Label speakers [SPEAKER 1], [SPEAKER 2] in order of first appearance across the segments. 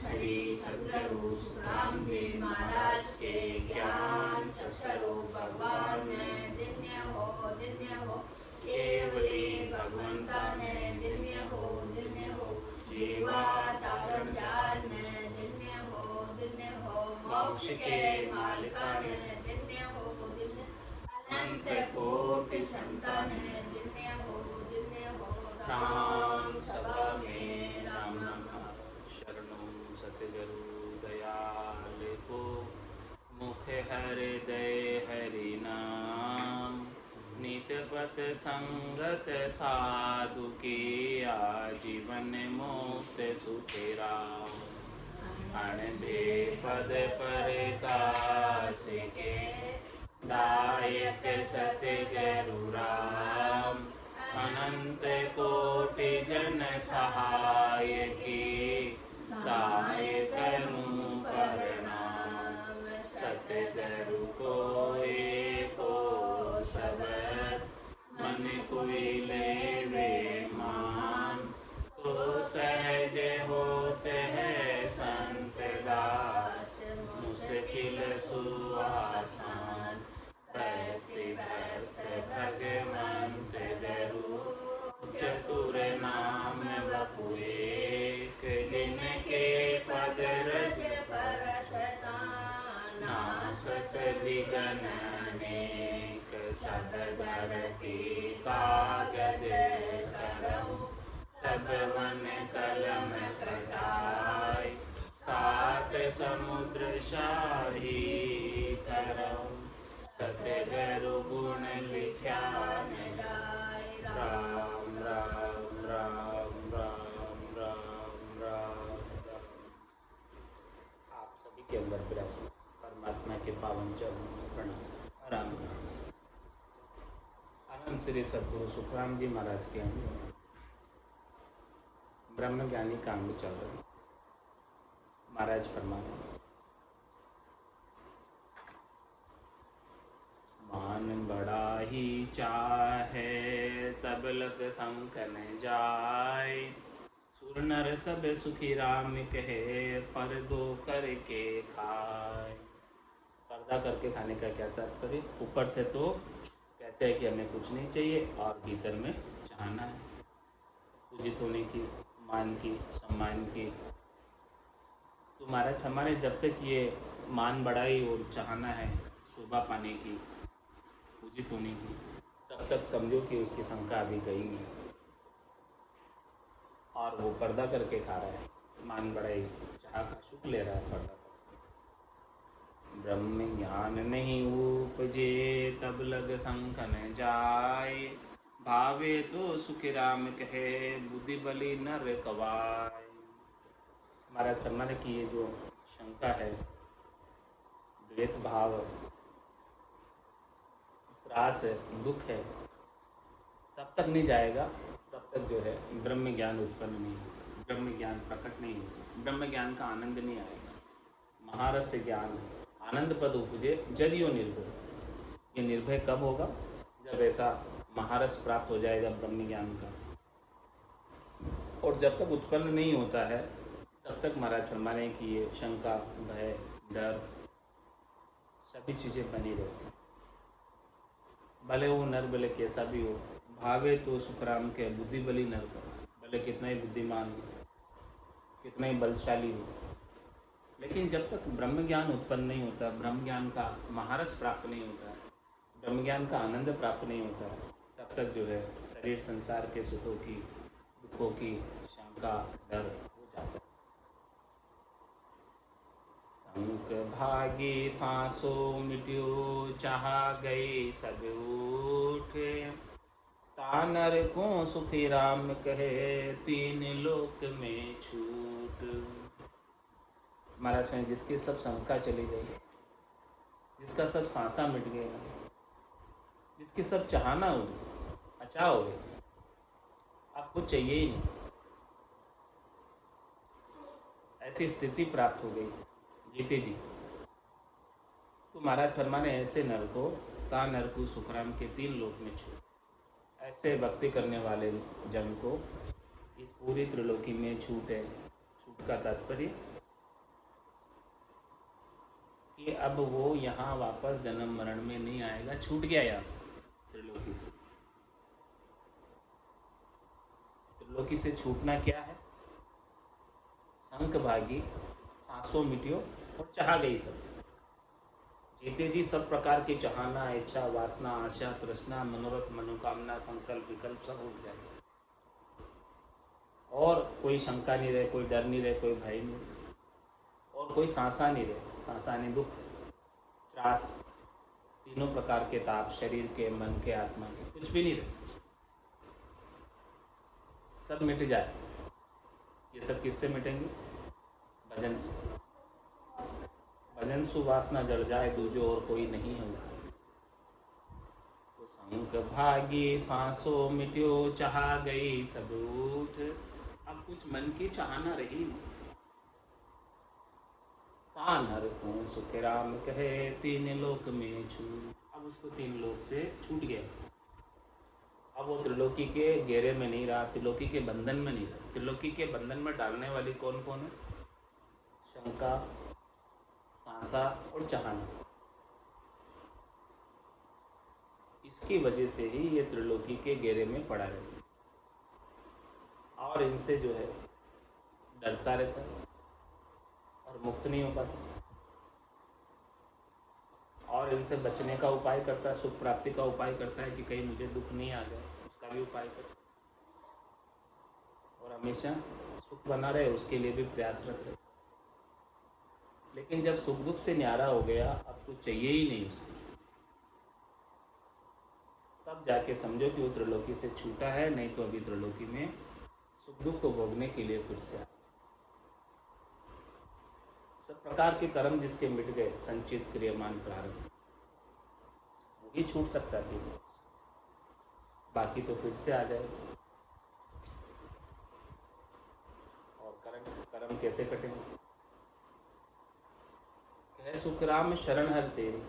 [SPEAKER 1] श्री सद्गुरु सुखराम जी महाराज के ज्ञान सत्सरो भगवान ने दिन्य हो केवली भगवंता ने दिन्य हो जीवा तारण जाल ने दिन्य हो मोक्ष के मालिका ने दिन्य हो अनंत कोटि संतान दिन्य हो राम सभा में राम नाम
[SPEAKER 2] शरणं सतगुरु दयाल को मुख हृदय हरि नाम नित पथ संगत साधु की आजीवन मुक्त सुखेरा अण बेपद प्रकाश के दायक सतगुरु राम अनंत कोटि जन सहाय की दाय करूं प्रणाम सतगुरु को एको शब्द मन कोई लेवे मान तो सहज होते हैं संत दास मुश्किल सुआसान भक्ति भक्त भगवंत गुरु चतुर नाम बपुए जिनके पद रज परसता नासत विघ्न अनेक सब धरती कागज तरऊ सब वन कलम कटाय सात समुद्र शाही करऊ सतगुरु गुण लिख्या न जाय राम राम राम राम राम राम। आप सभी के अंदर विराजमान परमात्मा के पावन चरणों में प्रणाम। राम राम। आनंद श्री सद्गुरु सुखराम जी महाराज के अंग ब्रह्म ज्ञानी का अंग चल रहे। महाराज फरमाते मान बड़ा ही चाहे तब लग शंख न जाय सुर नर सब सुखी राम कहे पर दो करके खाए। पर्दा करके खाने का क्या तात्पर्य? ऊपर से तो कहते हैं कि हमें कुछ नहीं चाहिए और भीतर में चाहना है पूजित होने की, मान की, सम्मान की। तो महाराज हमारे जब तक ये मान बढ़ाई और चाहना है शोभा पाने की, पूजित होने की, तब तक समझो कि उसकी शंका अभी गई नहीं और वो पर्दा करके खा रहा है, मान बढ़ाई चाह का सुख ले रहा है पर्दा करके। ब्रह्म ज्ञान नहीं उपजे तब लग शंख न जाय भावे तो सुख राम कहे बुद्धि बलि नर कवाय। हमारा फरमाने की ये जो शंका है, द्वैत भाव, त्रास है, दुख है, तब तक नहीं जाएगा तब तक जो है ब्रह्म ज्ञान उत्पन्न नहीं होगा, ब्रह्म ज्ञान प्रकट नहीं होगा, ब्रह्म ज्ञान का आनंद नहीं आएगा। महारस आनंद आनंद पद उपजे जदियो निर्भय। ये निर्भय कब होगा? जब ऐसा महारस प्राप्त हो जाएगा ब्रह्म ज्ञान का। और जब तक उत्पन्न नहीं होता है तब तक महाराज फरमाने की ये शंका, भय, डर सभी चीज़ें बनी रहती। भले वो नर भले कैसा भी हो, भावे तो सुखराम के बुद्धि बलि नर कर, भले कितना ही बुद्धिमान हो, कितना ही बलशाली हो, लेकिन जब तक ब्रह्म ज्ञान उत्पन्न नहीं होता, ब्रह्म ज्ञान का महारस प्राप्त नहीं होता है, ब्रह्म ज्ञान का आनंद प्राप्त नहीं होता है, तब तक जो है शरीर संसार के सुखों की, दुखों की शंका, डर हो जाता है। संक भागी सांसों मिट्यो चाह गई सब उठे तानर को सुखी राम कहे तीन लोक में छूट। महाराज ने जिसकी सब शंका चली गई, जिसका सब सांसा मिट गया, जिसकी सब चाहना हो गई, अचाह हो गई, अब कुछ चाहिए ही नहीं, ऐसी स्थिति प्राप्त हो गई जीते जी। तो महाराज फरमाने ऐसे नर को ता नर को सुखराम के तीन लोक में छूट। ऐसे भक्ति करने वाले जन को इस पूरी त्रिलोकी में छूट है। छूट का तात्पर्य कि अब वो यहाँ वापस जन्म मरण में नहीं आएगा, छूट गया यहाँ से, त्रिलोकी से। त्रिलोकी से छूटना क्या है? संक भागी सांसों मिटियो और चाहा गई सब। जीते जी सब प्रकार के चाहना, इच्छा, वासना, आशा, तृष्णा, मनोरथ, मनोकामना, संकल्प, विकल्प सब उठ जाए और कोई शंका नहीं रहे, कोई डर नहीं रहे, कोई भय नहीं रहे और कोई सांसा नहीं रहे। सांसा नहीं दुख, त्रास, तीनों प्रकार के ताप, शरीर के, मन के, आत्मा के, कुछ भी नहीं रहे, सब मिट जाए। ये सब किससे मिटेंगे? भजन से। भजन सुवासना जड़ जाए, दूजो और कोई नहीं होगा। तो संक भागी सांसों मिट्यो, चाहा गई सब उठ। अब कुछ मन की चाहना रही नहीं। तान हर को सुख राम कहे, तीन लोक में छूट। अब उसको तीन लोक से छूट गया। अब वो त्रिलोकी के घेरे में नहीं रहा, त्रिलोकी के बंधन में नहीं था। त्रिलोकी के बंधन में डालने वाली कौन कौन है? शंका, सांसा और चाहना। इसकी वजह से ही ये त्रिलोकी के घेरे में पड़ा रहता है और इनसे जो है डरता रहता है और मुक्त नहीं हो पाता और इनसे बचने का उपाय करता है, सुख प्राप्ति का उपाय करता है कि कहीं मुझे दुख नहीं आ जाए, उसका भी उपाय करता है और हमेशा सुख बना रहे उसके लिए भी प्रयासरत रहता है। लेकिन जब सुख दुख से न्यारा हो गया, अब कुछ चाहिए ही नहीं उसको, तब जाके समझो कि वो त्रिलोकी से छूटा है, नहीं तो अभी त्रिलोकी में सुख दुख को भोगने के लिए फिर से आए। सब प्रकार के कर्म जिसके मिट गए, संचित क्रियमान प्रारब्ध, वही छूट सकता थी, बाकी तो फिर से आ जाए। और कर्म कैसे कटेंगे? कहे सुख राम शरण हर तेरी,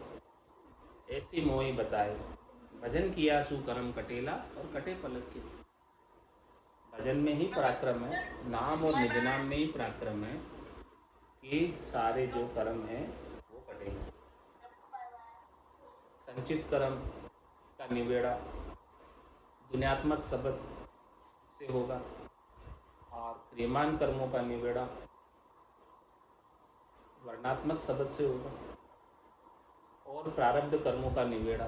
[SPEAKER 2] ऐसी मोही बताए, भजन किया सु कर्म कटेला और कटे पलक के। भजन में ही पराक्रम है, नाम और निज नाम में ही पराक्रम है कि सारे जो कर्म हैं वो कटेंगे। संचित कर्म का निवेड़ा दुनियात्मक शब्द से होगा और क्रियमान कर्मों का निवेड़ा वर्णात्मक शब्द से होगा और प्रारब्ध कर्मों का निवेड़ा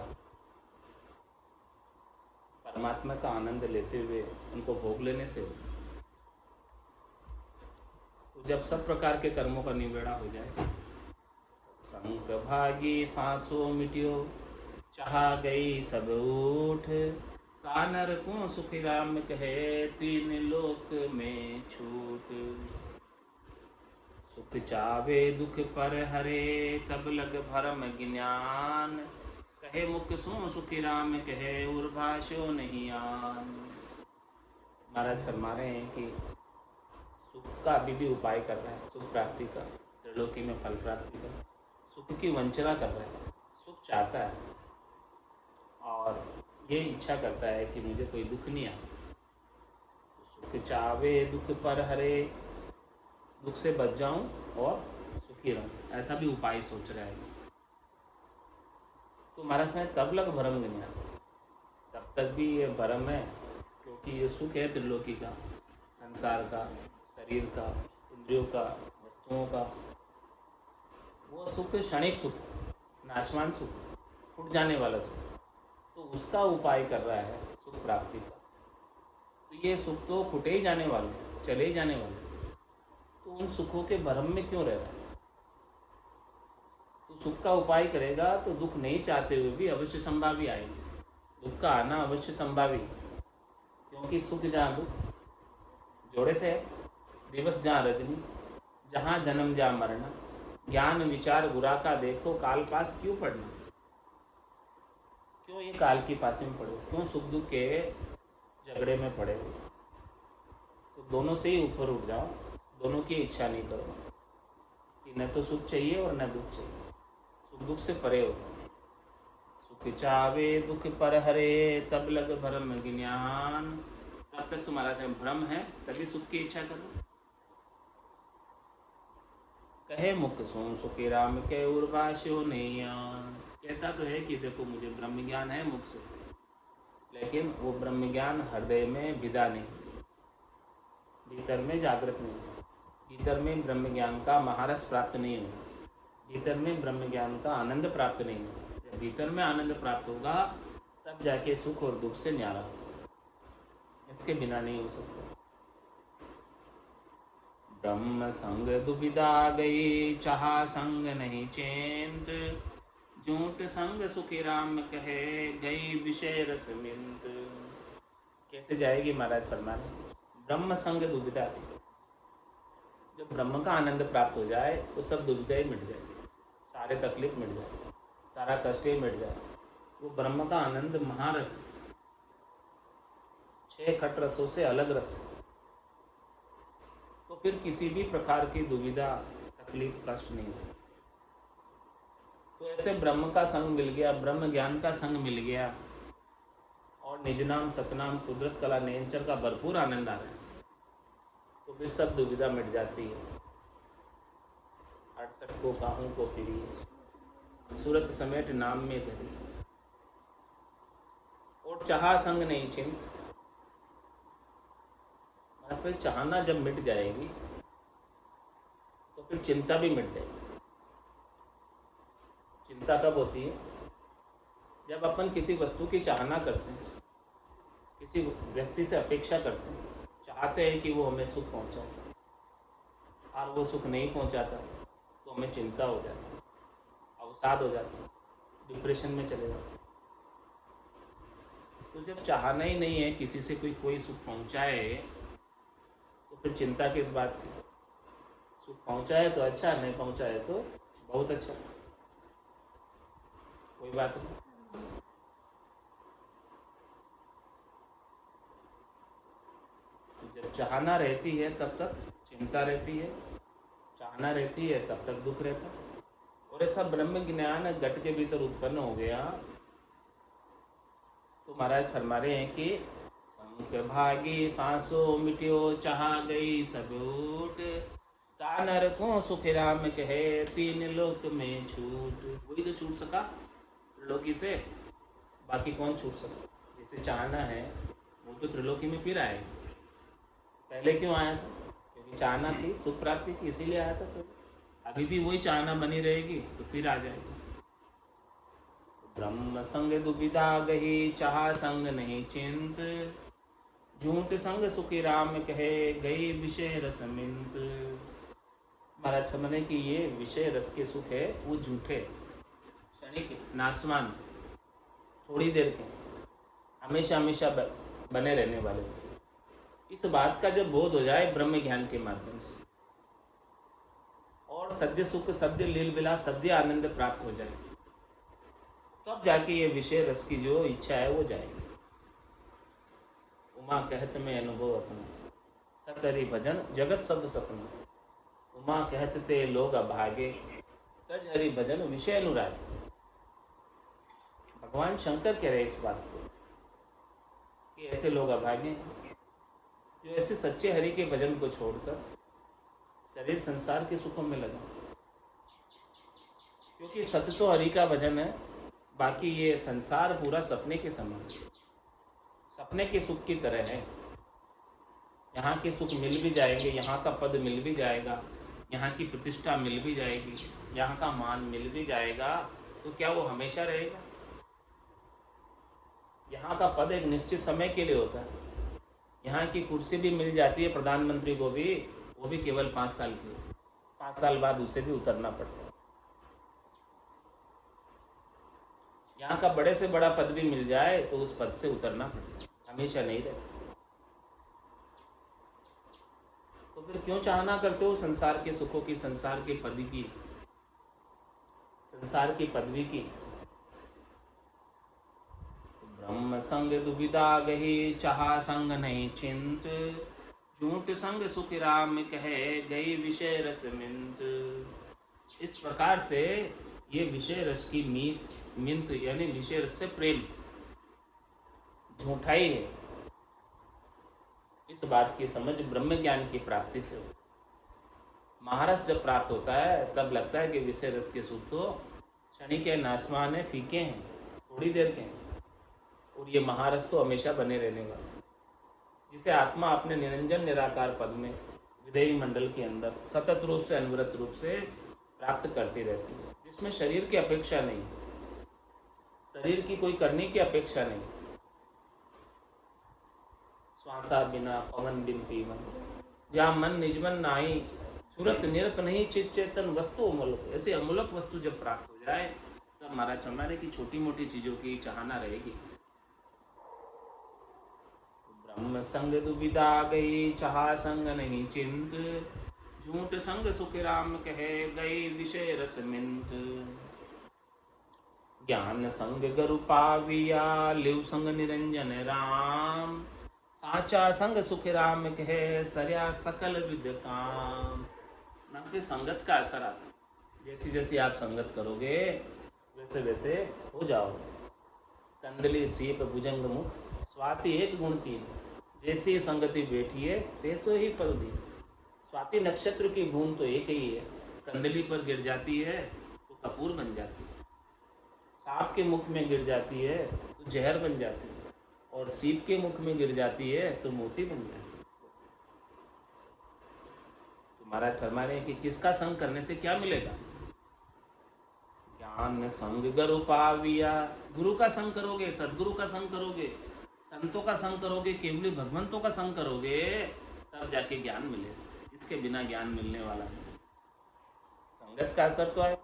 [SPEAKER 2] परमात्मा का आनंद लेते हुए उनको भोग लेने से होगा। तो जब सब प्रकार के कर्मों का निवेड़ा हो जाए, संक भागी सांसों मिटियो, चाहा गई सब उठ। तानर को सुख राम कहे, तीन लोक में छूट। सुख चावे दुख पर हरे, तब लग भरम ज्ञान। कहे मुख सो सुखी राम कहे, उर्भाषो नहीं आन। महाराज फरमा रहे हैं कि सुख का अभी भी उपाय कर रहा है, सुख प्राप्ति का, त्रिलोकी में फल प्राप्ति का, सुख की वंचना कर रहा है। सुख चाहता है और ये इच्छा करता है कि मुझे कोई दुख नहीं आए। तो सुख चावे दुख पर हरे, दुख से बच जाऊं और सुखी रहूं, ऐसा भी उपाय सोच रहा है। तो महाराज में तब लग भरम ज्ञान, तब तक भी ये भरम है क्योंकि ये सुख है त्रिलोकी का, संसार का, शरीर का, इंद्रियों का, वस्तुओं का, वो सुख क्षणिक सुख, नाशवान सुख, फूट जाने वाला सुख। तो उसका उपाय कर रहा है सुख प्राप्ति का। तो ये सुख तो फूटे ही जाने वाले, चले ही जाने वाले, तो उन सुखों के भ्रम में क्यों रह रहा है? तो सुख का उपाय करेगा तो दुख नहीं चाहते हुए भी अवश्य संभावी आएंगे। दुख का आना अवश्य संभावी, क्योंकि सुख जहाँ दुख जोड़े से है, दिवस जहाँ रजनी, जहाँ जन्म जहाँ मरना, ज्ञान विचार बुरा का देखो, काल पास क्यों पढ़ना? क्यों ये काल की पास में पड़े? क्यों सुख दुख के झगड़े में पड़े? तो दोनों से ही ऊपर उठ जाओ, दोनों की इच्छा नहीं करो कि न तो सुख चाहिए और न दुख चाहिए, सुख दुख से परे हो। सुख चावे दुख पर हरे, तब लग भ्रम ज्ञान। तब तक तुम्हारा भ्रम है, तभी सुख की इच्छा करो। कहे मुख सो सुखी राम के उर्वास्यो नैया। कहता तो है कि देखो मुझे ब्रह्म ज्ञान है मुख से, लेकिन वो ब्रह्म ज्ञान हृदय में विदा नहीं, भीतर में जागृत नहीं, भीतर में ब्रह्म ज्ञान का महारस प्राप्त नहीं हुआ, भीतर में ब्रह्म ज्ञान का आनंद प्राप्त नहीं हुआ। जब भीतर में आनंद प्राप्त होगा तब जाके सुख और दुख से न्यारा होगा, इसके बिना नहीं हो सकता। ब्रह्म संग दुविधा गई, चाहा संग नहीं चेंत, झूठ संग सुखी राम कहे, गई विषय रस मिंत। कैसे जाएगी महाराज फरमाने, ब्रह्म संग दुविधा गई। जब ब्रह्म का आनंद प्राप्त हो जाए तो सब दुविधाएं मिट जाएगी, सारे तकलीफ मिट जाए, सारा कष्ट ही मिट जाए। वो ब्रह्म का आनंद महारस, 6 खट रसों से अलग रस, तो फिर किसी भी प्रकार की दुविधा तकलीफ कष्ट नहीं है। तो ऐसे ब्रह्म का संग मिल गया, ब्रह्म ज्ञान का संग मिल गया और निज नाम सतनाम कुदरत कला नेचर का भरपूर आनंद आ रहा है, तो फिर सब दुविधा मिट जाती है। 68 को काहू को फिरी, सूरत समेट नाम में धरी, और चाहा संग नहीं चिंत। फिर चाहना जब मिट जाएगी तो फिर चिंता भी मिट जाएगी। चिंता कब होती है, जब अपन किसी वस्तु की चाहना करते हैं, किसी व्यक्ति से अपेक्षा करते हैं, चाहते हैं कि वो हमें सुख पहुंचाए, और वो सुख नहीं पहुंचाता तो हमें चिंता हो जाती है, अवसाद हो जाता है, डिप्रेशन में चले जाते हैं। तो जब चाहना ही नहीं है किसी से कोई सुख पहुंचाए तो फिर चिंता किस बात की। सुख पहुंचाए तो अच्छा, नहीं पहुंचाए तो बहुत अच्छा, कोई बात नहीं। तो जब चाहना रहती है तब तक चिंता रहती है, चाहना रहती है तब तक दुख रहता है। और ऐसा ब्रह्म ज्ञान घट के भीतर उत्पन्न हो गया तो महाराज फरमा रहे हैं कि संक भागी सांसों मिट्यो, चाहा गई सब उठ, तानर को सुख राम कहे, 3 लोक में छूट। वही तो छूट सका त्रिलोकी से, बाकी कौन छूट सका। जिसे चाहना है वो तो त्रिलोकी में फिर आए, पहले क्यों आया था, क्योंकि चाहना थी, सुख प्राप्ति की, इसीलिए आया था। तो अभी भी वही चाहना बनी रहेगी तो फिर आ जाएगी। ब्रह्म संग दुविधा गही, चाहा संग नहीं चिंत, झूठ संग सुखी राम कहे, गई विषय रस मिंत। महाराज समझे कि ये विषय रस के सुख है वो झूठे, क्षणिक, नासवान, थोड़ी देर के, हमेशा हमेशा बने रहने वाले। इस बात का जब बोध हो जाए ब्रह्म ज्ञान के माध्यम से, और सद्य सुख, सद्य लील विलास, सद्य आनंद प्राप्त हो जाए, तब जाके ये विषय रस की जो इच्छा है वो जाएगी। उमा कहत में अनुभव अपना, सतहरि भजन जगत सब सपना। उमा कहत ते लोग अभागे, तज हरि भजन विषय अनुरागे। भगवान शंकर कह रहे इस बात को कि ऐसे लोग अभागे हैं जो ऐसे सच्चे हरि के भजन को छोड़कर शरीर संसार के सुखों में लगा। क्योंकि सत्य तो हरि का भजन है, बाकी ये संसार पूरा सपने के समान, सपने के सुख की तरह है। यहाँ के सुख मिल भी जाएंगे, यहाँ का पद मिल भी जाएगा, यहाँ की प्रतिष्ठा मिल भी जाएगी, यहाँ का मान मिल भी जाएगा, तो क्या वो हमेशा रहेगा। यहाँ का पद एक निश्चित समय के लिए होता है, यहाँ की कुर्सी भी मिल जाती है प्रधानमंत्री को भी, वो भी केवल 5 साल की, 5 साल बाद उसे भी उतरना पड़ता है। यहाँ का बड़े से बड़ा पद भी मिल जाए तो उस पद से उतरना पड़ता है, हमेशा नहीं रहता। तो फिर क्यों चाहना करते हो संसार के सुखों की, संसार के पद की, संसार की पदवी की। ब्रह्म संग दुविधा गही, चाहा संग नहीं चिंत, झूठ संग सुख राम कहे, गई विषय रस मिंत। इस प्रकार से ये विषय रस की मिंत यानी विषय रस से प्रेम झूठाई है। इस बात की समझ ब्रह्म ज्ञान की प्राप्ति से हो। महारस जब प्राप्त होता है तब लगता है कि विषय रस के सुख तो क्षणिक है, नाशवान है, फीके हैं, थोड़ी देर के हैं, और ये महारस तो हमेशा बने रहने वाला है, जिसे आत्मा अपने निरंजन निराकार पद में विदेही मंडल के अंदर सतत रूप से अनवरत रूप से प्राप्त करती रहती है, जिसमें शरीर की अपेक्षा नहीं, शरीर की कोई करने की अपेक्षा नहीं। श्वासा बिना पवन बिन पीवन, जहाँ मन निजमन नाही, सूरत निरत नहीं चित चेतन वस्तु अमूलक। ऐसी अमूलक वस्तु जब प्राप्त हो जाए तब महाराज हमारे की छोटी मोटी चीजों की चाहना रहेगी। ब्रह्म संग दुविधा गई, चाह संग नहीं चिंत, झूठ संग सुख राम कहे, गई विषय रस मिंत। ज्ञान संग गुरु पाविया, लिव संग निरंजन राम, साचा संग सुख राम कहे, सरया सकल विद काम। ना फिर संगत का असर आता है, जैसी जैसी आप संगत करोगे वैसे वैसे हो जाओगे। कंदली सीप भुजंग मुख, स्वाति एक गुण तीन, जैसी संगति बैठिए तैसो ही फल दी। स्वाति नक्षत्र की बूंद तो एक ही है, कंदली पर गिर जाती है तो कपूर बन जाती है, सांप के मुख में गिर जाती है तो जहर बन जाती है, और सीप के मुख में गिर जाती है तो मोती बन जाती है। महाराज फरमा रहे हैं कि किसका संग करने से क्या मिलेगा। ज्ञान संग गुरु पाविया, गुरु का संग करोगे, सदगुरु का संग करोगे, संतों का संग करोगे, केवली भगवंतों का संग करोगे, तब जाके ज्ञान मिलेगा। इसके बिना ज्ञान मिलने वाला नहीं। संगत का असर तो है।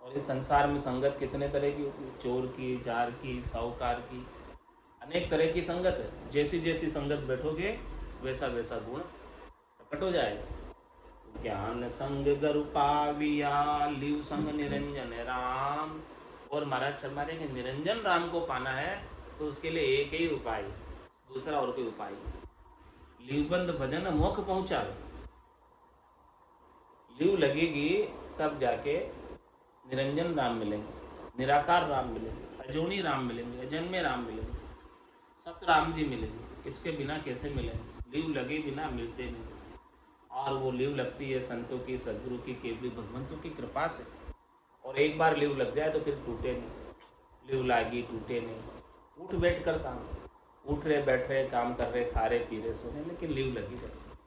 [SPEAKER 2] और इस संसार में संगत कितने तरह की होती है, चोर की, जार की, साहूकार की, अनेक तरह की संगत है। जैसी जैसी संगत बैठोगे वैसा वैसा गुण प्रकट हो जाएगा। ज्ञान संग गुरु पाविया, लिव संग निरंजन राम। और महाराज फरमा रहे हैं कि निरंजन राम को पाना है तो उसके लिए एक ही उपाय, दूसरा और कोई उपाय। लिवबंद भजन मोक्ष पहुंचावे। लिव लगेगी तब जाके निरंजन राम मिलेंगे, निराकार राम मिलेंगे, अजोनी राम मिलेंगे, अजन्मे राम मिलेंगे, सतराम जी मिलेंगे। इसके बिना कैसे मिलेंगे, लिव लगे बिना मिलते नहीं। और वो लिव लगती है संतों की, सदगुरु की, केवली भगवंतों की कृपा से। और एक बार लिव लग जाए तो फिर टूटे नहीं। लिव लागी टूटे नहीं। उठ बैठ कर काम, उठ रहे बैठ रहे काम कर रहे, खा रहे पी रहे सो रहे, लेकिन लिव लगी रहती है।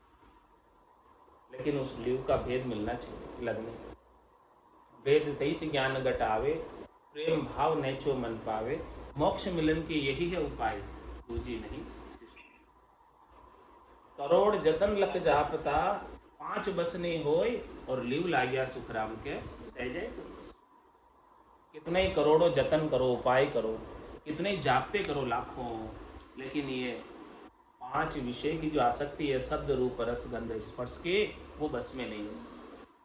[SPEAKER 2] लेकिन उस लिव का भेद मिलना चाहिए, लगने। भेद सहित ज्ञान घटावे, प्रेम भाव नैचो मन पावे, मोक्ष मिलन की यही है उपाय, दूजी नहीं। करोड़ जतन लख जापता, पांच बस नहीं होय, और लिव लाग्या सुख राम के सहजय से। कितने ही करोड़ों जतन करो, उपाय करो, कितने ही जापते करो लाखों, लेकिन ये पांच विषय की जो आसक्ति है, शब्द रूप रस गंध स्पर्श के, वो बस में नहीं होती।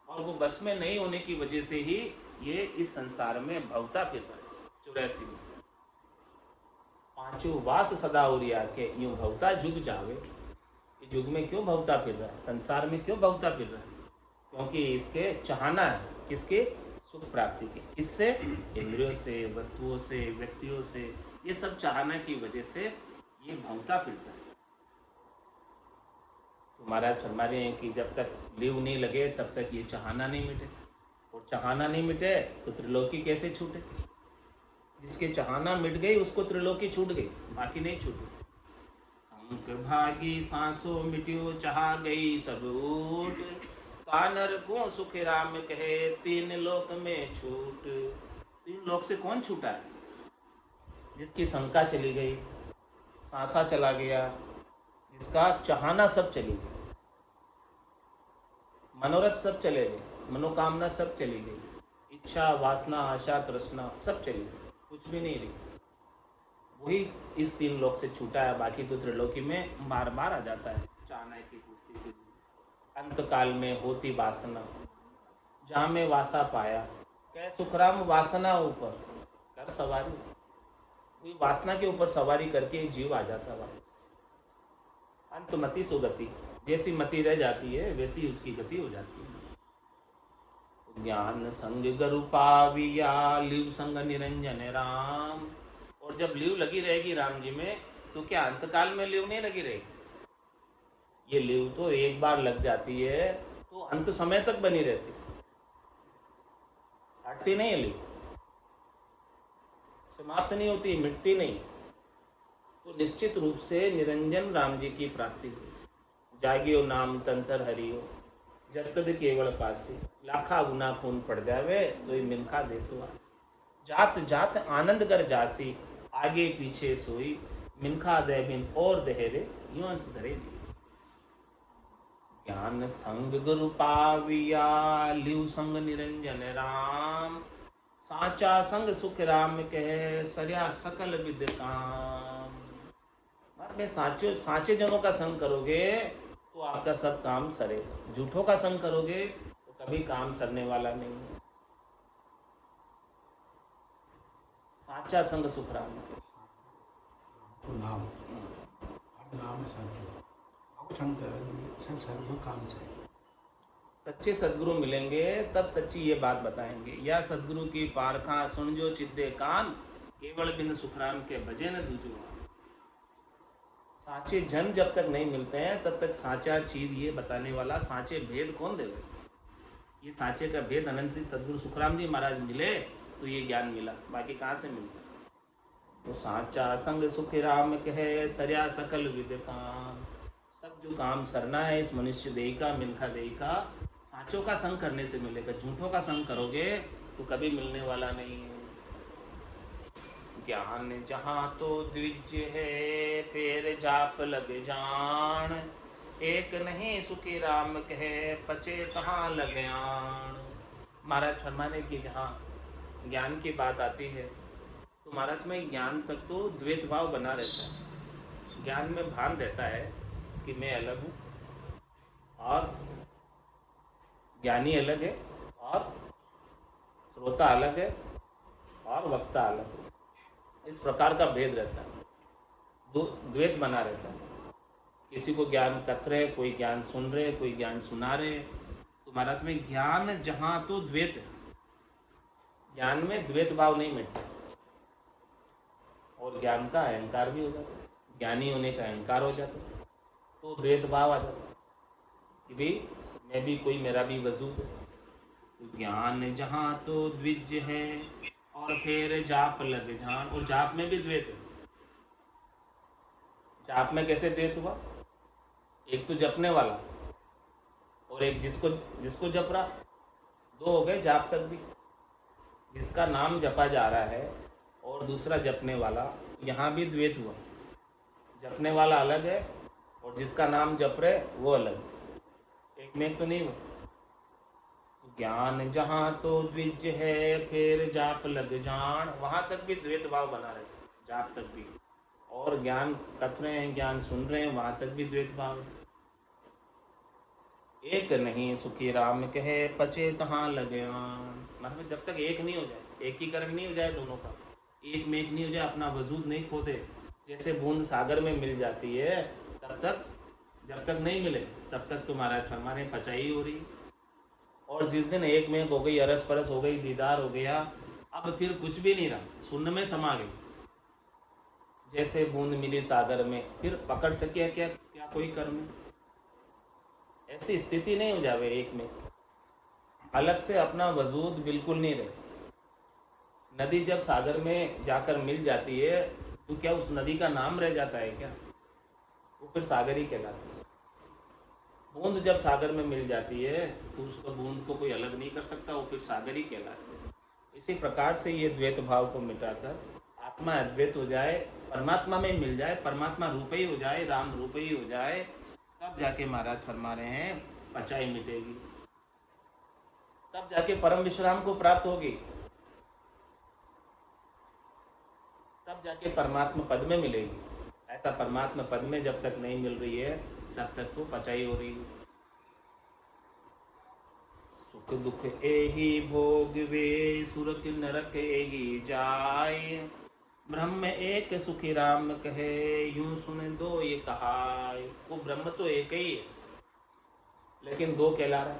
[SPEAKER 2] और वो बस में नहीं होने की वजह से ही ये इस संसार में भवता फिर रहा है। 84 में पांचों वास सदा उरिया के, यूं भवता जुग जावे। युग में क्यों भवता फिर रहा है, संसार में क्यों भवता फिर रहा है, क्योंकि इसके चाहना है किसके, सुख प्राप्ति की। किससे, इंद्रियों से, वस्तुओं से, व्यक्तियों से, ये सब चाहना की वजह से ये भवता फिरता है। तो महाराज फरमा रहे हैं कि जब तक लिव नहीं लगे तब तक ये चाहना नहीं मिटे, और चाहना नहीं मिटे तो त्रिलोकी कैसे छूटे। जिसके चाहना मिट गई उसको त्रिलोकी छूट गई, बाकी नहीं छूटी। संक भागी सांसों मिट्यो, चाह गई सब ऊट, तानर को सुख राम कहे, तीन लोक में छूट। तीन लोक से कौन छूटा है, जिसकी शंका चली गई, सांसा चला गया, जिसका चाहना सब चली गई, मनोरथ सब चले गए, मनोकामना सब चली गई, इच्छा वासना आशा तृष्णा सब चली गई, कुछ भी नहीं रही। वही इस तीन लोक से छूटा है, बाकी तो त्रिलोकी में बार बार आ जाता है। चाहना की पूर्ति के लिए अंत काल में होती वासना, जहाँ में वासा पाया, कह सुखराम वासना ऊपर कर सवारी। वही वासना के ऊपर सवारी करके जीव आ जाता है वापस। अंतमति सुगति, जैसी मति रह जाती है वैसी उसकी गति हो जाती है। ज्ञान संग गुरु पाविया, लिव संग निरंजन राम। और जब लिव लगी रहेगी राम जी में, तो क्या अंतकाल में लिव नहीं लगी रहेगी। ये लीव तो एक बार लग जाती है तो अंत समय तक बनी रहती है, हटती नहीं है लीव, समाप्त नहीं होती, मिटती नहीं। तो निश्चित रूप से निरंजन राम जी की प्राप्ति हुई। जागियो नाम तंतर हरियो जब तद केवल पासी, लाखा गुना खून पड़ जावे तो ये मिनखा दे तो आसी। जात जात आनंद कर जासी, आगे पीछे सोई, मिनखा दे बिन और देहरे यूं अंश धरे। ज्ञान संग गुरु पाविया, लिव संग निरंजन राम, साचा संग सुख राम कहे, सरया सकल विद काम। बाद में साचे जनों का संग करोगे तो आपका सब काम सरेगा, झूठों का संग करोगे तो कभी काम सरने वाला नहीं है। साचा संग सुख राम के
[SPEAKER 3] नाम नाम साचो सत्संग काम से
[SPEAKER 2] सच्चे सदगुरु मिलेंगे तब सच्ची ये बात बताएंगे। या सदगुरु की पारखा सुन जो चिद्दे कान, केवल बिन सुखराम के भजे न दूजो। साचे जन जब तक नहीं मिलते हैं तब तक साचा चीज ये बताने वाला साचे भेद कौन देवे। ये साचे का भेद अनंत श्री सदगुरु सुखराम जी महाराज मिले तो ये ज्ञान मिला, बाकी कहाँ से मिलता। तो साचा संग सुख राम कहे, सरया सकल विद काम। सब जो काम सरना है इस मनुष्य देही का, मिनखा देही का, साचों का संग करने से मिलेगा। झूठों का संग करोगे तो कभी मिलने वाला नहीं है। ज्ञान जहाँ तो द्विज है, फिर जाप लग जान, एक नहीं सुखी राम कहे, पचे कहाँ लगयान। महाराज फरमाने की जहाँ ज्ञान की बात आती है तो महाराज में ज्ञान तक तो द्वैत भाव बना रहता है। ज्ञान में भान रहता है कि मैं अलग हूँ और ज्ञानी अलग है और श्रोता अलग है और वक्ता अलग है। इस प्रकार का भेद रहता है, द्वैत बना रहता है। किसी को ज्ञान कथ रहे, कोई ज्ञान सुन रहे, कोई ज्ञान सुना रहे। तो महाराज में ज्ञान जहाँ तो द्वैत है, ज्ञान में द्वैत भाव नहीं मिटता और ज्ञान का अहंकार भी हो जाता है, ज्ञानी होने का अहंकार हो जाता है, तो द्वैत भाव आ जाता है कि भाई मैं भी कोई, मेरा भी वजूद है। तो ज्ञान जहाँ तो द्विज है और फिर जाप लग जान, और जाप में भी द्वैत है। जाप में कैसे द्वैत हुआ, एक तो जपने वाला और एक जिसको जप रहा, दो हो गए जाप तक भी। जिसका नाम जपा जा रहा है और दूसरा जपने वाला, यहाँ भी द्वैत हुआ। जपने वाला अलग है और जिसका नाम जप रहे वो अलग, एक में एक तो नहीं हुआ। ज्ञान जहाँ तो द्विज है, फिर जाप लग जान, वहाँ तक भी द्वैत भाव बना रहता है, जाप तक भी। और ज्ञान कथ रहे हैं, ज्ञान सुन रहे हैं, वहाँ तक भी द्वैत भाव है। एक नहीं सुखी राम कहे, पचे तहाँ लगयान। मतलब जब तक एक नहीं हो जाए, एकीकरण नहीं हो जाए दोनों का, एक में एक नहीं हो जाए, अपना वजूद नहीं खो दे। जैसे बूंद सागर में मिल जाती है तब तक, जब तक नहीं मिले तब तक तुम्हारा फरमाने पचाई हो रही। और जिस दिन एक में एक हो गई, अरस परस हो गई, दीदार हो गया, अब फिर कुछ भी नहीं रहा, शून्य में समा गई। जैसे बूंद मिली सागर में, फिर पकड़ सके क्या क्या कोई कर्म। ऐसी स्थिति नहीं हो जावे एक में, अलग से अपना वजूद बिल्कुल नहीं रहे। नदी जब सागर में जाकर मिल जाती है तो क्या उस नदी का नाम रह जाता है क्या, वो फिर सागर ही कहलाता है। बूंद जब सागर में मिल जाती है तो उसको बूंद को कोई अलग नहीं कर सकता, वो फिर सागर ही कहलाते हैं। इसी प्रकार से ये द्वैत भाव को मिटाकर आत्मा अद्वैत हो जाए, परमात्मा में मिल जाए, परमात्मा रूप ही हो जाए, राम रूप ही हो जाए, तब जाके महाराज फरमा रहे हैं पचाई मिटेगी, तब जाके परम विश्राम को प्राप्त होगी, तब जाके परमात्मा पद में मिलेगी। ऐसा परमात्मा पद में जब तक नहीं मिल रही है तब तक तो पचाई हो रही है। सुख दुख एहि भोग वे, सुरक नरक एहि जाय, ब्रह्म एक सुखी राम कहे, यूं सुन दो ये कहाय। वो ब्रह्म तो एक ही है लेकिन दो कहला रहा है,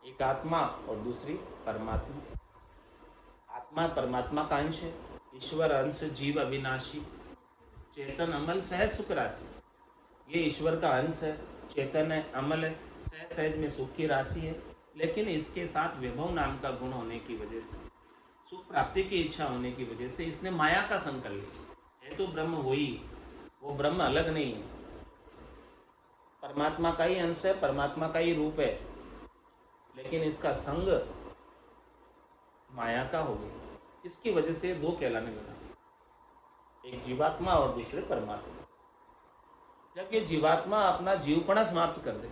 [SPEAKER 2] एक आत्मा और दूसरी परमात्मा। आत्मा परमात्मा का अंश है, ईश्वर अंश, जीव अविनाशी, चेतन अमल सहज सुख राशि। ये ईश्वर का अंश है, चेतन है, अमल है, सहज सहज में सुख की राशि है। लेकिन इसके साथ विभव नाम का गुण होने की वजह से, सुख प्राप्ति की इच्छा होने की वजह से इसने माया का संग कर लिया। है तो ब्रह्म वही, वो ब्रह्म अलग नहीं है, परमात्मा का ही अंश है, परमात्मा का ही रूप है, लेकिन इसका संग माया का हो गया। इसकी वजह से दो कहलाने लगा, एक जीवात्मा और दूसरे परमात्मा। जब ये जीवात्मा अपना जीवपना समाप्त कर दे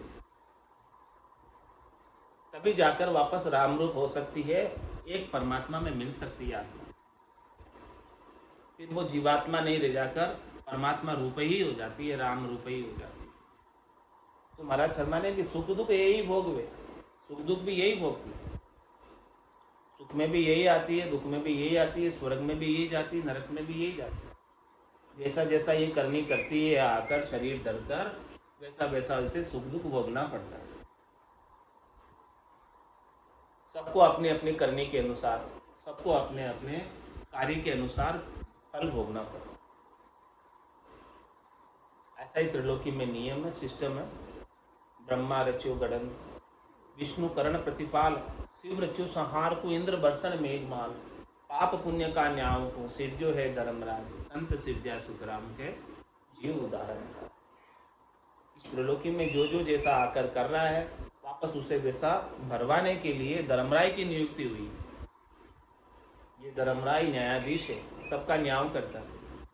[SPEAKER 2] तभी जाकर वापस राम रूप हो सकती है, एक परमात्मा में मिल सकती है आत्मा। फिर वो जीवात्मा नहीं रह जाकर परमात्मा रूप ही हो जाती है, राम रूप ही हो जाती है। तो महाराज फरमाने कि सुख दुख यही भोगवे, सुख दुख भी यही भोगती है, सुख में भी यही आती है, दुख में भी यही आती है, स्वर्ग में भी यही जाती है, नरक में भी यही जाती है। जैसा जैसा ये करनी करती है आकर शरीर धरकर, वैसा वैसा उसे सुख दुख भोगना पड़ता है। सबको अपने अपने करने के अनुसार, सबको अपने अपने कार्य के अनुसार फल भोगना पड़ता है। ऐसा ही त्रिलोकी में नियम है, सिस्टम है। ब्रह्मा रच्यो गड़न, विष्णु करण प्रतिपाल, शिव रच्यो संहार को, इंद्र बरसन मेघमाल, पाप पुण्य का न्याय को, सिरजो है धर्मराज, संत सिरजा सुखराम के जीव उदाहरण। इस त्रिलोकी में जो जो जैसा आकर कर रहा है, वापस उसे वैसा भरवाने के लिए धर्मराय की नियुक्ति हुई। ये धर्मराय न्यायाधीश है, सबका न्याय करता है।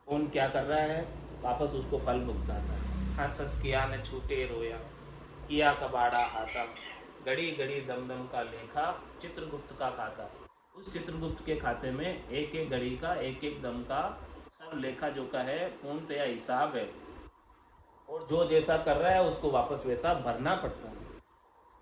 [SPEAKER 2] कौन क्या कर रहा है, वापस उसको फल भुगताता है। हंस किया न छूटे रोया, किया कबाड़ा हाथा, घड़ी घड़ी दम दम का लेखा, चित्रगुप्त का खाता। उस चित्रगुप्त के खाते में एक एक घड़ी का, एक एक दम का सब लेखा जोखा है, पूर्णतया हिसाब है। और जो जैसा कर रहा है उसको वापस वैसा भरना पड़ता है।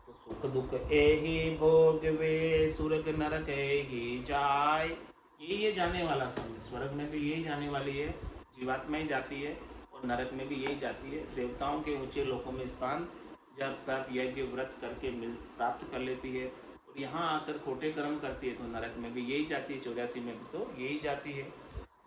[SPEAKER 2] तो सुख दुख एहि भोग वे, सुरग नरक एहि जाय। ये जाने वाला समय, स्वर्ग में भी यही जाने वाली है, जीवात्मा ही जाती है, और नरक में भी यही जाती है। देवताओं के ऊंचे लोकों में स्थान जब तक यज्ञ व्रत करके प्राप्त कर लेती है, और यहाँ आकर खोटे कर्म करती है तो नरक में भी यही जाती है, 84 में भी तो यही जाती है।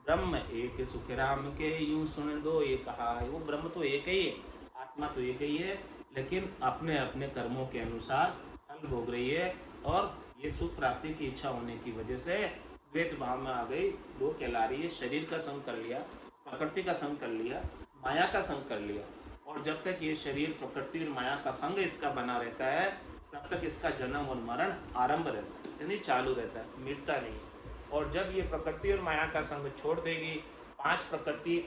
[SPEAKER 2] ब्रह्म एक सुख राम के, यूं सुन दो ये कहा है। वो ब्रह्म तो एक ही है, आत्मा तो एक ही है, लेकिन अपने अपने कर्मों के अनुसार फल भोग रही है। और ये सुख प्राप्ति की इच्छा होने की वजह से द्वैत भाव में आ गई, दो कहला रही है। शरीर का संग कर लिया, प्रकृति का संग कर लिया, माया का संग कर लिया। और जब तक ये शरीर प्रकृति और माया का संग इसका बना रहता है, तब तक इसका जन्म और मरण आरंभ रहता है, यानी चालू रहता है, मिटता नहीं। और जब ये प्रकृति और माया का संग छोड़ देगी, 5 प्रकृति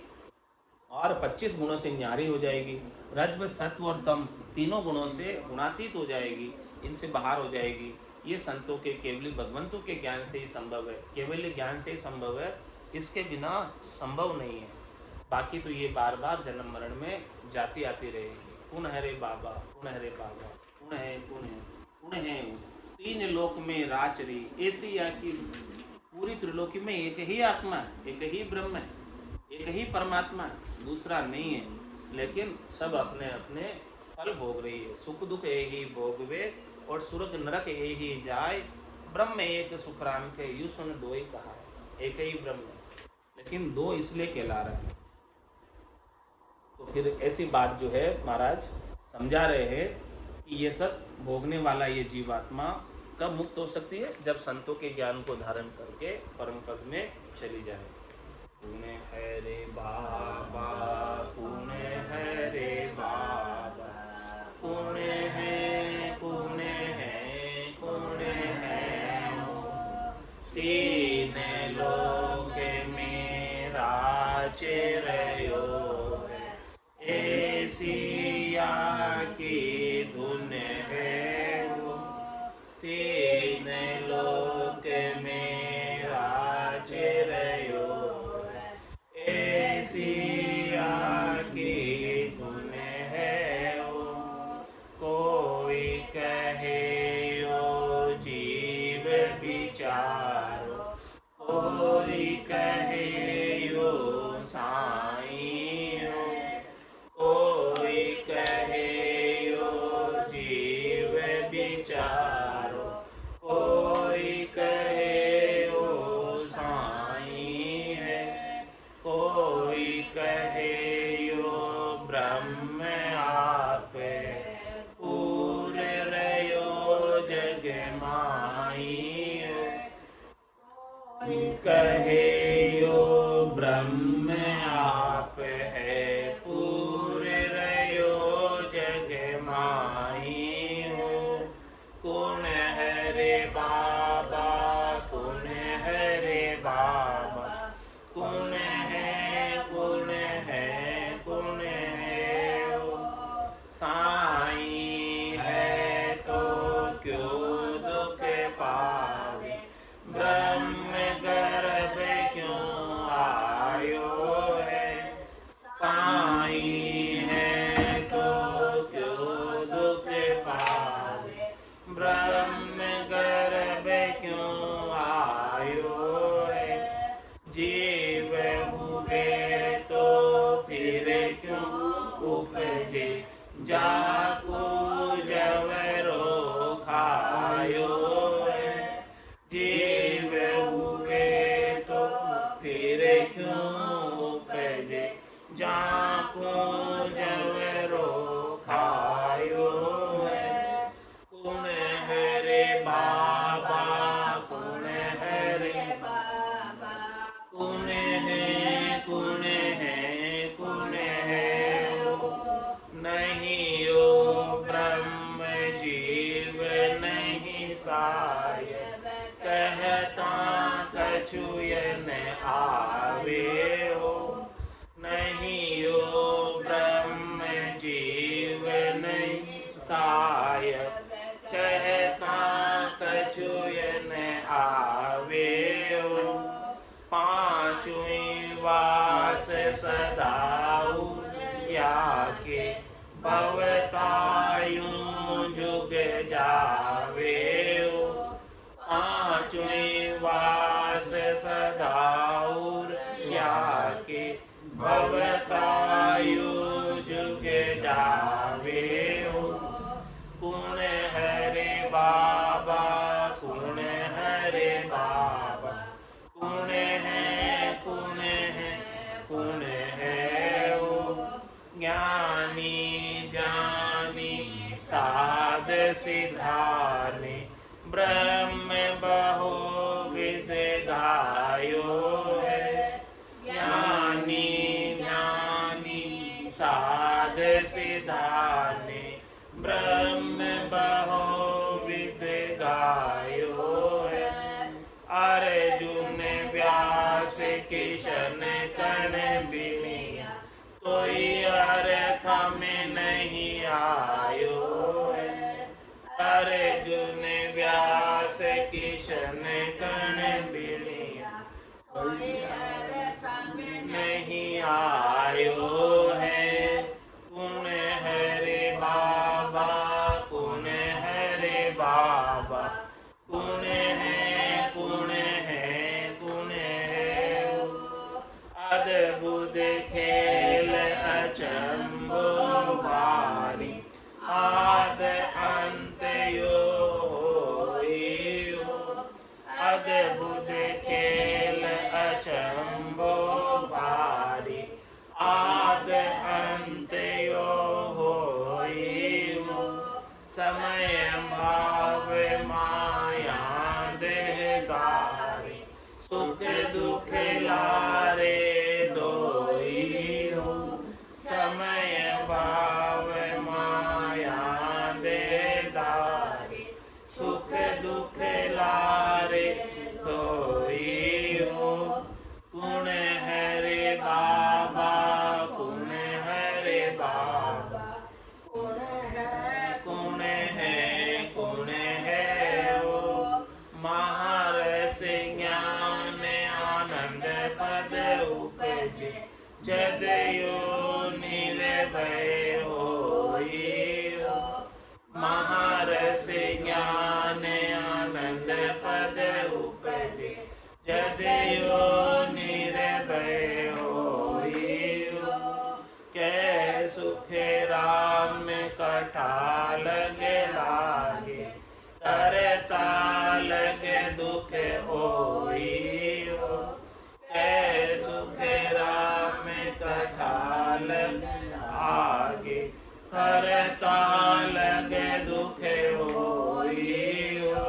[SPEAKER 2] और 25 गुणों से न्यारी हो जाएगी, रज्म सत्व और तम तीनों गुणों से गुणातीत हो जाएगी, इनसे बाहर हो जाएगी। ये संतों के केवली भगवंतों के ज्ञान से ही संभव है, केवल ज्ञान से ही संभव है, इसके बिना संभव नहीं है। बाकी तो ये बार बार जन्म मरण में जाती आती रहेगी। कौन है रे बाबा, कौन है रे बाबा, कौन है, कौन है, कौन है। 3 लोक में राचरी, ऐसी या कि पूरी त्रिलोकी में एक ही आत्मा है, एक ही ब्रह्म है, एक ही परमात्मा है, दूसरा नहीं है। लेकिन सब अपने अपने फल भोग रही है। सुख दुख यही भोगवे, और सुरग नरक यही जाय। ब्रह्म एक सुख राम के, यूं सुन दो ही कहा है। एक ही ब्रह्म है, लेकिन दो इसलिए कहला रहे हैं। तो फिर ऐसी बात जो है महाराज समझा रहे हैं कि ये सब भोगने वाला ये जीवात्मा कब मुक्त हो सकती है, जब संतों के ज्ञान को धारण करके परम पद में चली जाए। पुण्य है रे बाबा, पुण्य है रे बाबा, पुण्य है, पुण्य है, पुण्य है। 3 लोक में राचे रहो, ऐसिया की धुन है वो। 3 लोक में राचे रहो, ऐसिया की धुन है वो। कोई कहे यो जीव विचारो, कोई कहे यो साईं हो, कोई कहे यो जीव विचारो, जग माई हो। कहे यो ब्रह्म आप है पूरे रयो जग माई हो। कौन है रे बाबा कौन है रे बाबा कौन है कौन है कौन है हो। साईं है तो क्यों दुख पावे ब्रह्म गर्भ क्यों आयो है। साईं है तो क्यों दुख पावे ब्रह्म गर्भ क्यों आयो है। जीव हुए तो फिर क्यों उपजे जाको जवरो खायो है। जीव हुए तो फिर क्यों उपजे जाको जवरो खायो है। कौन है रे बाबा कौन है रे बाबा कौन है कौन है कौन है हो। नहीं यो ब्रह्म जीव नहीं सायब कहता कछुयन आवे हो। नहीं यो ब्रह्म जीव नहीं सायब कहता कछुयन आवे हो। पांचवी वास सदाऊ या के भवतायूं जुग जावे हो। पांचवी वास सदाऊर या के भवतायु जुग जावे हो। कौन है रे बाबा कौन है रे बाबा कौन है कौन है कौन है हो। ज्ञानी ज्ञानी साध सिधाने ब्रह्म बहु विद गायो है। ज्ञानी ज्ञानी साध सिधाने ब्रह्म बहु विद गायो है। अर्जुन व्यास किशन कण बिनिया कोई अर्थ में नहीं आयो है। अर्जुन व्यास किशन कण बिनिया कोई अर्थ में नहीं आयो है। कौन है रे बाबा कौन है रे बाबा कौन है कौन है कौन है हो। अद्भुत खेल अचंभो भारी आद अंत यो होई हो। अद्भुत खेल अचंभो भारी आद अंत यो होई हो। समय भाव माया देहदारी सुख दुख लारे दोई हो। समय भाव माया देहदारी सुख दुख लारे दोई हो। कौन है रे बाबा कौन है रे बाबा कौन है कौन है कौन है हो। महारस ज्ञान आनंद पद उपजे जदयो निर्भय होई हो। महारस ज्ञान आनंद पद उपजे जदयो निर्भय होई हो। कै सुख राम कथा लगे लागे करता लगे दुख होई हो। कै सुख राम कथा लगे आगे करता लगे दुख होई हो।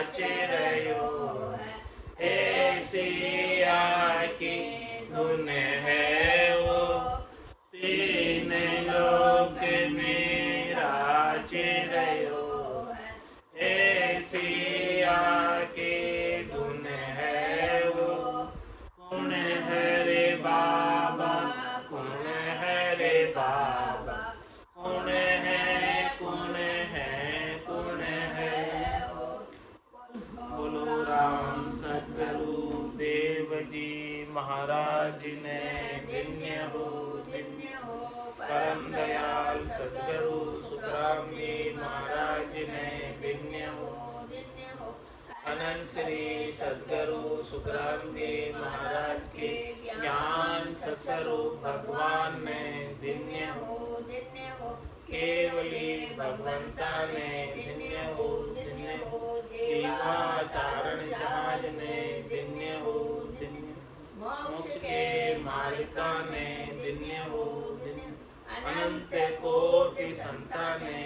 [SPEAKER 2] चिरयो है। ऐसी आकी धुन है वो, तीन लोक मेरा चिरयो है। ऐसी आकी धुन है वो, कौन है रे बाबा, कौन है रे बाबा, कौन है, कौन है, कौन है वो। बोलो राम सतगुरु देव जी महाराज ने धन्य हो, धन्य हो। परम दयाल सतगुरु सुखराम जी महाराज ने धन्य हो, धन्य हो। अनंत श्री सतगुरु सुखराम जी महाराज के ज्ञान सस्वरूप भगवान ने धन्य हो, धन्य हो। केवली भगवंता ने धन्य हो, धन्य हो। जीवा तारण जहाज ने धन्य हो, धन्य। मोक्ष के मालिका ने धन्य हो, धन्य। अनंत कोटि संता ने